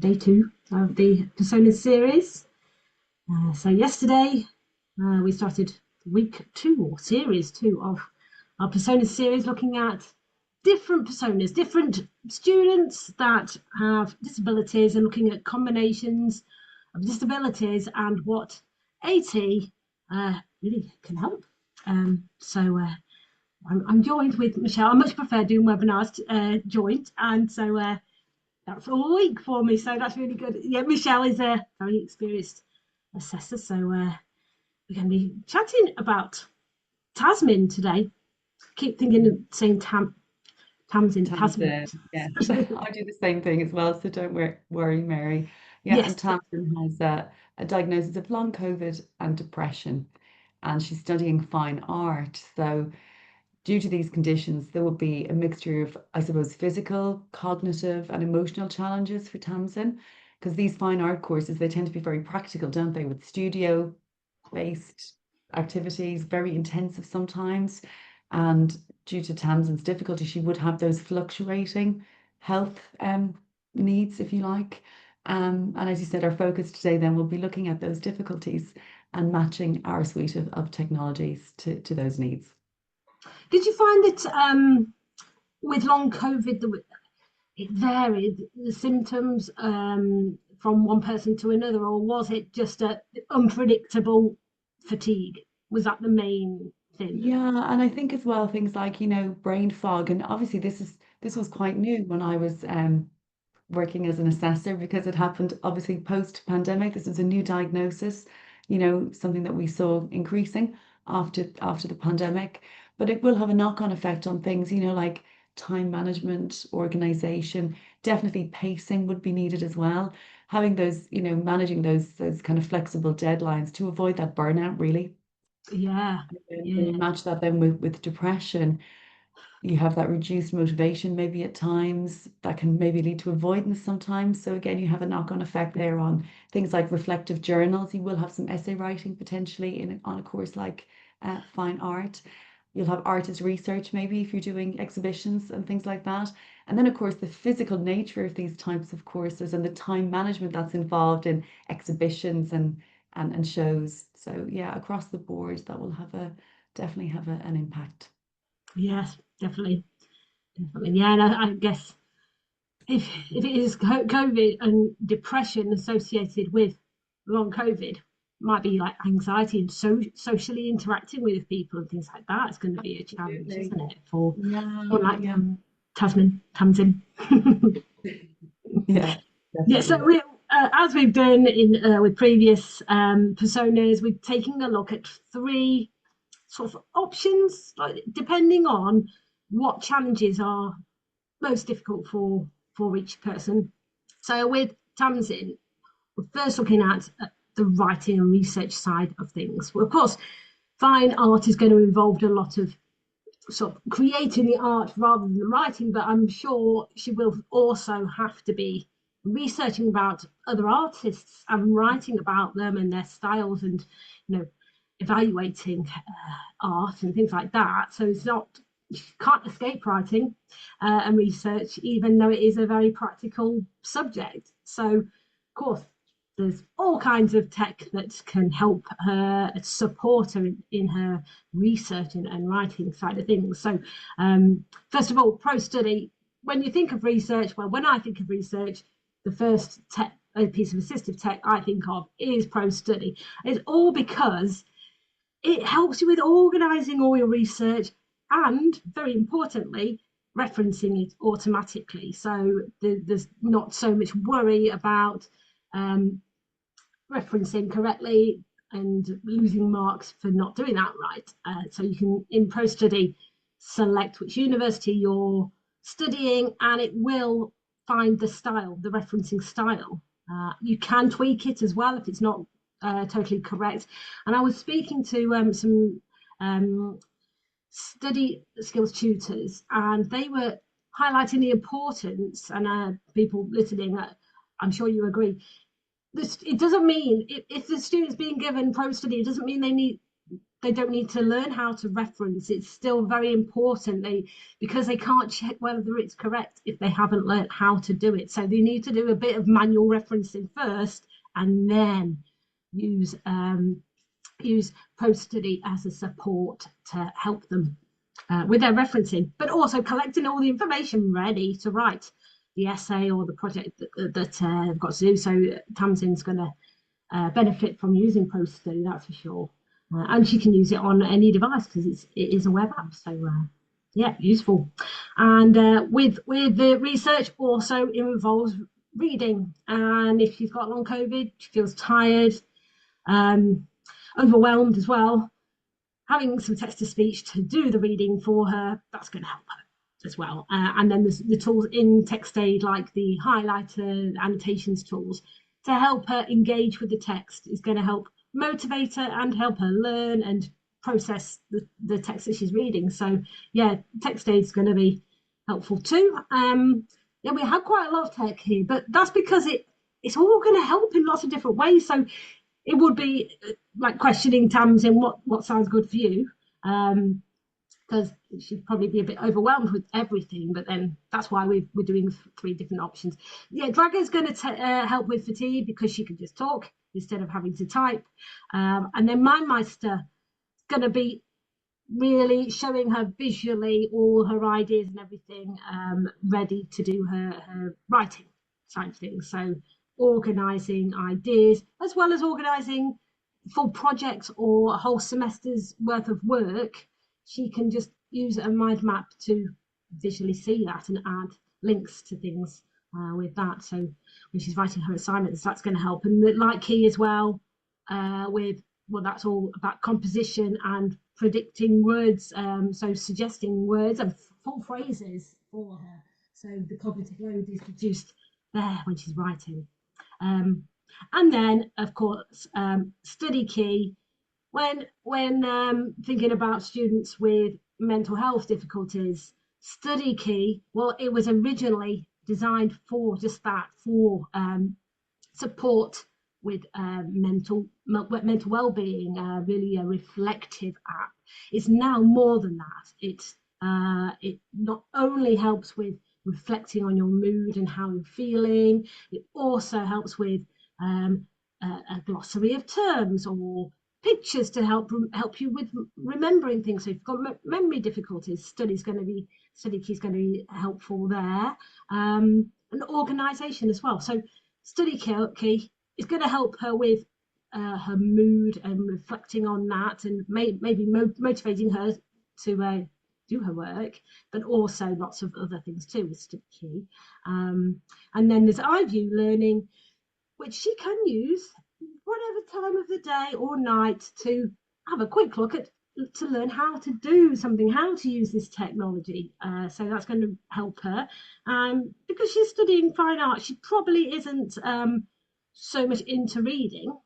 day 2 of the persona series. So yesterday we started week 2 or series 2 of our persona series, looking at different personas, different students that have disabilities, and looking at combinations of disabilities and what AT really can help. I'm joined with Michelle. I much prefer doing webinars joint, and so that's all week for me, so that's really good. Yeah, Michelle is a very experienced assessor, so we're going to be chatting about Tasmin today. Keep thinking of saying Tamsin, Tasmin. Yes, I do the same thing as well, so don't worry, Mary. Yeah, Yes, and Tamsin has a diagnosis of long COVID and depression, and she's studying fine art. So, due to these conditions, there will be a mixture of, I suppose, physical, cognitive, and emotional challenges for Tamsin, because these fine art courses, they tend to be very practical, don't they, with studio-based activities, very intensive sometimes. And due to Tamsin's difficulty, she would have those fluctuating health needs, if you like. And as you said, our focus today then will be looking at those difficulties and matching our suite of technologies to those needs. did you find that with long COVID it varied the symptoms from one person to another, or was it just a unpredictable fatigue? Was that the main thing? Yeah, and I think as well things like, brain fog, and obviously this was quite new when I was working as an assessor, because it happened obviously post-pandemic. This was a new diagnosis, something that we saw increasing after the pandemic. But it will have a knock-on effect on things, like time management, organization, definitely pacing would be needed as well. Having those, managing those kind of flexible deadlines to avoid that burnout, really. Yeah, And when yeah. you match that then with depression, you have that reduced motivation maybe at times that can maybe lead to avoidance sometimes. So again, you have a knock-on effect there on things like reflective journals. You will have some essay writing potentially on a course like fine art. You'll have artist research maybe if you're doing exhibitions and things like that. And then of course the physical nature of these types of courses and the time management that's involved in exhibitions and shows. So yeah, across the board that will definitely have an impact. Yes, definitely, definitely. Yeah, and I guess if it is COVID and depression associated with long COVID, might be like anxiety and socially interacting with people and things like that. It's going to be a challenge, Absolutely. isn't it, for Yeah, someone like yeah, Tasman comes in. yeah, Yeah, so definitely. as we've done in with previous personas, we're taking a look at 3 sort of options, like depending on what challenges are most difficult for each person. So with Tamsin, we're first looking at the writing and research side of things. Well, of course, fine art is going to involve a lot of sort of creating the art rather than writing, but I'm sure she will also have to be researching about other artists and writing about them and their styles, and evaluating art and things like that. So it's not, you can't escape writing and research, even though it is a very practical subject. So, of course, there's all kinds of tech that can help her, support her in her research and writing side of things. So, first of all, pro study. When you think of research, well, when I think of research, the first tech, a piece of assistive tech I think of is pro study. It's all because it helps you with organizing all your research and, very importantly, referencing it automatically. So there's not so much worry about um, referencing correctly and losing marks for not doing that right. So you can, in Pro Study, select which university you're studying, and it will find the style, the referencing style. You can tweak it as well if it's not totally correct. And I was speaking to some study skills tutors, and they were highlighting the importance, and people listening, I'm sure you agree, this, it doesn't mean if the student's being given pro study, it doesn't mean they need they don't need to learn how to reference. It's still very important because they can't check whether it's correct if they haven't learned how to do it. So they need to do a bit of manual referencing first, and then use post-study as a support to help them with their referencing, but also collecting all the information ready to write the essay or the project that they've got to do. So Tamsin's going to benefit from using post-study, that's for sure. And she can use it on any device because it is a web app. So yeah, useful. And with the research also involves reading. And if she's got long COVID, she feels tired, overwhelmed as well, having some text to speech to do the reading for her, that's going to help her as well. And then there's the tools in TextAid, like the highlighter, annotations tools, to help her engage with the text, is going to help motivate her and help her learn and process the text that she's reading. So yeah, TextAid is going to be helpful too. Yeah, we have quite a lot of tech here, but that's because it's all going to help in lots of different ways. So it would be like questioning Tamsin what sounds good for you, because she'd probably be a bit overwhelmed with everything. But then that's why we're doing 3 different options. Yeah, Dragon's going to help with fatigue because she can just talk instead of having to type. And then MindMeister is going to be really showing her visually all her ideas and everything, ready to do her writing side of things. So organising ideas as well as organising full projects or a whole semester's worth of work. She can just use a mind map to visually see that and add links to things with that. So when she's writing her assignments, that's going to help. And like Key as well, well, that's all about composition and predicting words, so suggesting words and full phrases for her. So the cognitive load is reduced there when she's writing. And then, of course, study key. When thinking about students with mental health difficulties, study key, well, it was originally designed for just that, for support with mental well-being, really a reflective app. It's now more than that. It not only helps with reflecting on your mood and how you're feeling, it also helps with a glossary of terms or pictures to help you with remembering things. So if you've got memory difficulties, study key is going to be helpful there, and organisation as well. So study key is going to help her with her mood and reflecting on that, and maybe motivating her to do her work, but also lots of other things too with study key. And then there's iView learning, which she can use whatever time of the day or night to have a quick look at, to learn how to do something, how to use this technology. So that's going to help her. Because she's studying fine art, she probably isn't so much into reading,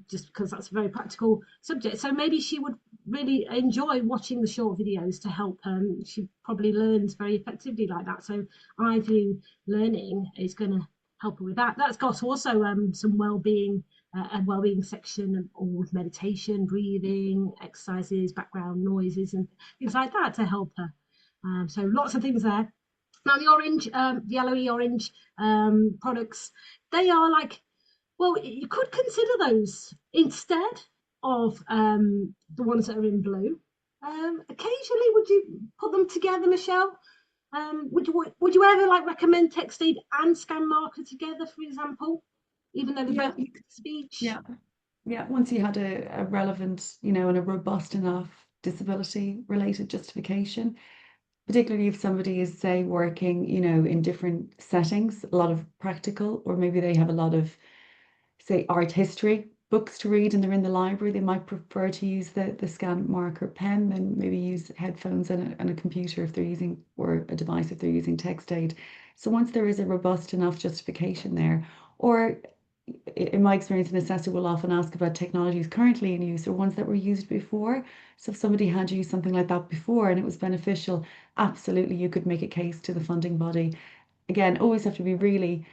just because that's a very practical subject. So maybe she would really enjoy watching the short videos to help her. She probably learns very effectively like that. So iView learning is going to help her with that. That's got also some well-being, a well-being section, all with meditation, breathing, exercises, background noises, and things like that to help her. So lots of things there. Now the orange, the yellowy orange products, they are like, well, you could consider those instead of the ones that are in blue. Occasionally, would you put them together, Michelle? Would you ever like recommend TextAid and Scan Marker together, for example, even though they're both speech? Yeah. Once you had a relevant, and a robust enough disability-related justification, particularly if somebody is, say, working, in different settings, a lot of practical, or maybe they have a lot of, say, art history books to read and they're in the library, they might prefer to use the Scan Marker pen than maybe use headphones and a computer if they're using, or a device if they're using TextAid. So once there is a robust enough justification there, or in my experience, an assessor will often ask about technologies currently in use or ones that were used before. So if somebody had used something like that before and it was beneficial, absolutely you could make a case to the funding body. Again, always have to be really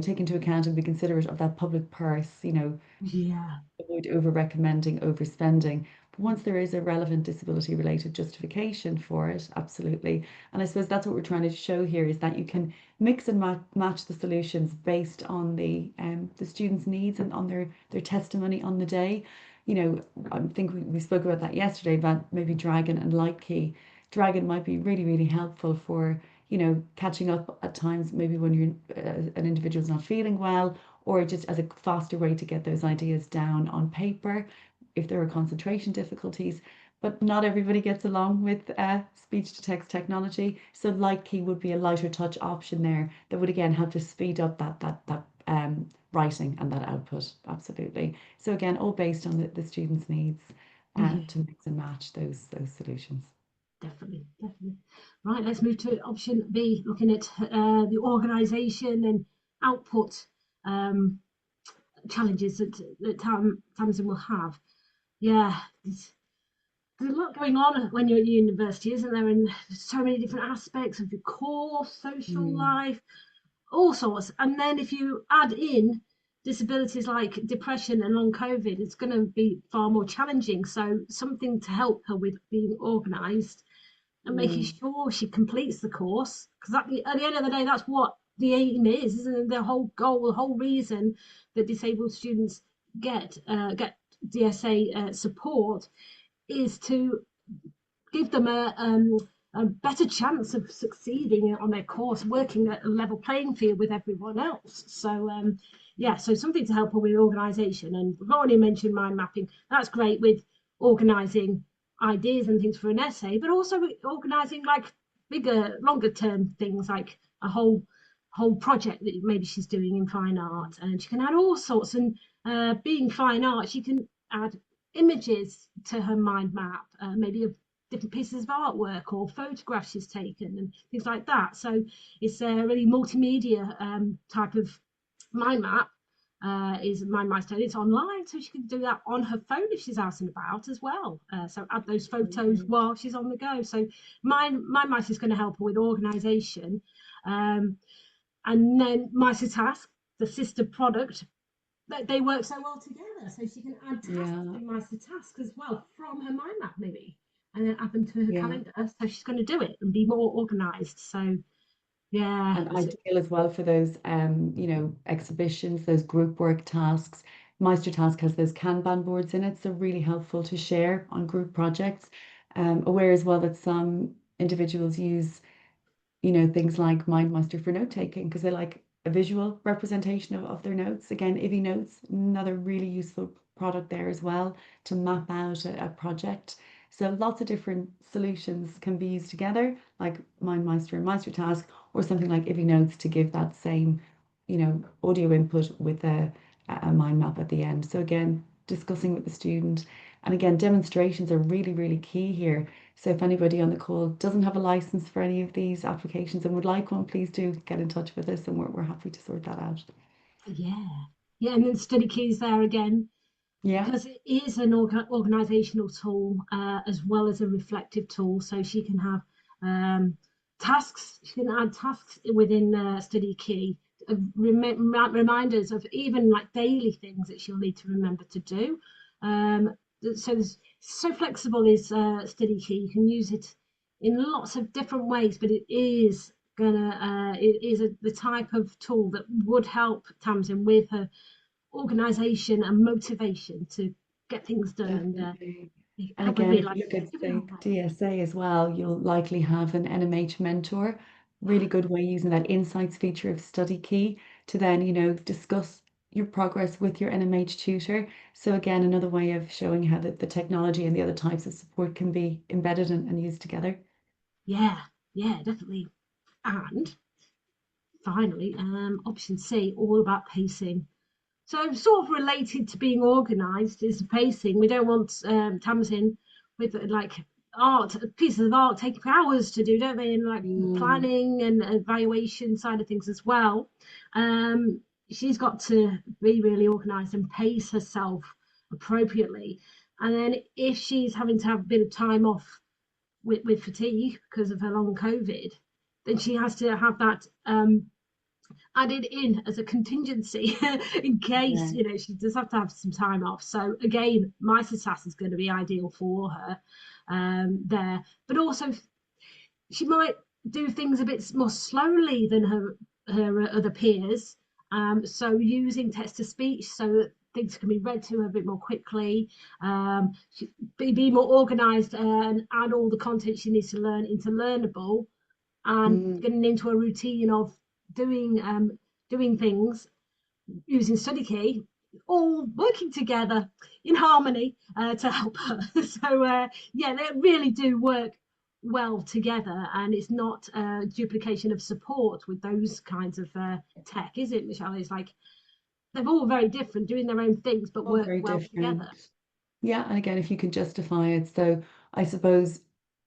take into account and be considerate of that public purse, Yeah. avoid over recommending overspending. But once there is a relevant disability related justification for it, absolutely. And I suppose that's what we're trying to show here is that you can mix and match the solutions based on the students' needs and on their testimony on the day. You know, I think we spoke about that yesterday about maybe Dragon and Light Key. Dragon might be really, really helpful for, you know, catching up at times, maybe when an individual's not feeling well, or just as a faster way to get those ideas down on paper if there are concentration difficulties. But not everybody gets along with speech to text technology. So Light Key would be a lighter touch option there that would again help to speed up that writing and that output. Absolutely. So again, all based on the students' needs Yeah, to mix and match those solutions. definitely, definitely. Right, let's move to option B, looking at the organisation and output challenges that Tamsin will have. Yeah, there's a lot going on when you're at university, isn't there? And so many different aspects of your course, social Mm, life, all sorts. And then if you add in disabilities like depression and long COVID, it's going to be far more challenging. So something to help her with being organised and making mm, sure she completes the course. Because at the end of the day, that's what the aim is, isn't it? The whole goal, the whole reason that disabled students get DSA support is to give them a better chance of succeeding on their course, working at a level playing field with everyone else. So yeah, so something to help her with organisation. And we've already mentioned mind mapping. That's great with organising ideas and things for an essay, but also organising like bigger, longer term things like a whole project that maybe she's doing in fine art, and she can add all sorts. And being fine art, she can add images to her mind map, maybe of different pieces of artwork or photographs she's taken and things like that. So it's a really multimedia type of mind map. Is Mind My Stone. It's online, so she can do that on her phone if she's out and about as well. So add those photos absolutely. while she's on the go. So Mind Mice is going to help her with organisation. Um, and then Mice Task, the sister product, they work so well together. So she can add tasks Yeah, in Mice Task as well from her mind map, maybe, and then add them to her yeah. calendar. So she's going to do it and be more organised. So yeah, And ideal as well for those you know, exhibitions, those group work tasks. Meister Task has those Kanban boards in it, so really helpful to share on group projects. Aware as well that some individuals use, you know, things like MindMeister for note taking because they like a visual representation of their notes. Again, Ivy Notes, another really useful product there as well to map out a project. So lots of different solutions can be used together, like MindMeister and MeisterTask, or something like Ivy Notes to give that same, you know, audio input with a mind map at the end. So again, discussing with the student. And again, demonstrations are really, really key here. So if anybody on the call doesn't have a license for any of these applications and would like one, please do get in touch with us and we're happy to sort that out. yeah, yeah, and then study keys there again, Yeah, because it is an organizational tool as well as a reflective tool. So she can have tasks, she can add tasks within study key, reminders of even like daily things that she'll need to remember to do. Um, so there's so flexible is study key. You can use it in lots of different ways, but it is the type of tool that would help Tamsin with her organisation and motivation to get things done and definitely. And help her again, if you realise look at every the whole day. DSA as well, you'll likely have an NMH mentor. Really good way using that insights feature of study key to then, you know, discuss your progress with your NMH tutor. So again, another way of showing how the technology and the other types of support can be embedded and used together. Yeah, yeah, definitely. And finally, option C, all about pacing. So sort of related to being organised is the pacing. We don't want Tamsin with like art pieces of art taking hours to do, don't they? And like Mm, planning and evaluation side of things as well. Um, she's got to be really organised and pace herself appropriately. And then if she's having to have a bit of time off with fatigue because of her long COVID, then she has to have that. added in as a contingency in case, Yeah. she does have to have some time off. So again, MiceTask is going to be ideal for her there. But also, she might do things a bit more slowly than her other peers. So using text to speech so that things can be read to her a bit more quickly, be more organized, and add all the content she needs to learn into Learnable, and Mm. getting into a routine of doing things using study key, all working together in harmony to help her. So yeah, they really do work well together, and it's not a duplication of support with those kinds of tech, is it, Michelle? It's like they're all very different, doing their own things, but All work very well together. different. Yeah, and again, if you can justify it. So I suppose,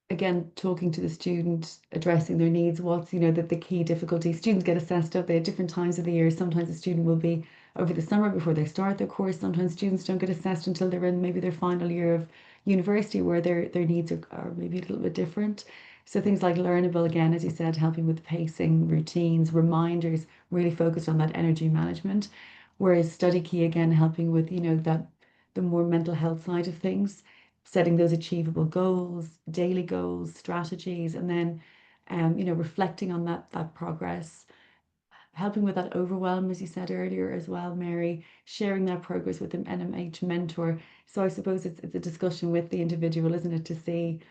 again, talking to the student, addressing their needs, what's, the key difficulty. Students get assessed up, they have different times of the year. Sometimes a student will be over the summer before they start their course. Sometimes students don't get assessed until they're in maybe their final year of university, where their needs are maybe a little bit different. So things like Learnable, again, as you said, helping with pacing, routines, reminders, really focused on that energy management. Whereas Study Key, again, helping with, that the more mental health side of things, setting those achievable goals, daily goals, strategies, and then, reflecting on that progress, helping with that overwhelm, as you said earlier as well, Mary, sharing that progress with an NMH mentor. So I suppose it's a discussion with the individual, isn't it, to see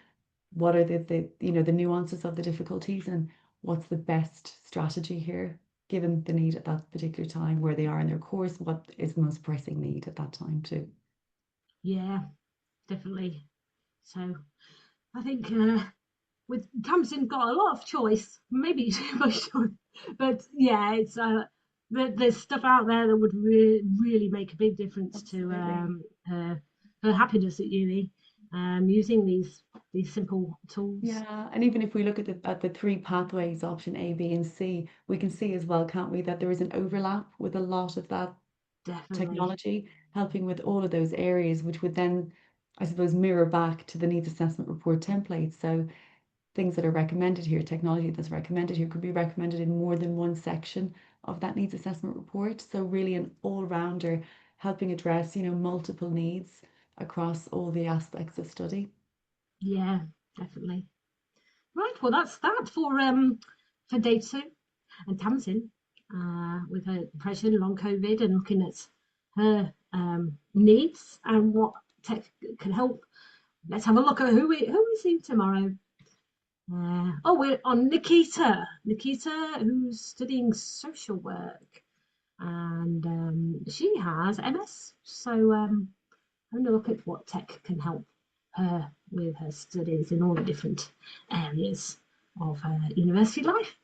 what are the nuances of the difficulties and what's the best strategy here, given the need at that particular time, where they are in their course, what is the most pressing need at that time too. Yeah, definitely. So I think with Tamsin got a lot of choice, maybe too much choice, but yeah, it's there's stuff out there that would really make a big difference to Absolutely. her happiness at uni, using these simple tools. Yeah, and even if we look at the three pathways, option A, B, and C, we can see as well, can't we, that there is an overlap with a lot of that Definitely. technology, helping with all of those areas, which would then, I suppose, mirror back to the needs assessment report template. So things that are recommended here, technology that's recommended here, could be recommended in more than one section of that needs assessment report. So really an all-rounder, helping address, multiple needs across all the aspects of study. Yeah, definitely. Right, well that's that for day two, and Tamsin with her depression, long COVID, and looking at her needs and what tech can help. Let's have a look at who we see tomorrow. Oh, we're on Nikita. Nikita, who's studying social work, and she has MS. So having a look at what tech can help her with her studies in all the different areas of her university life.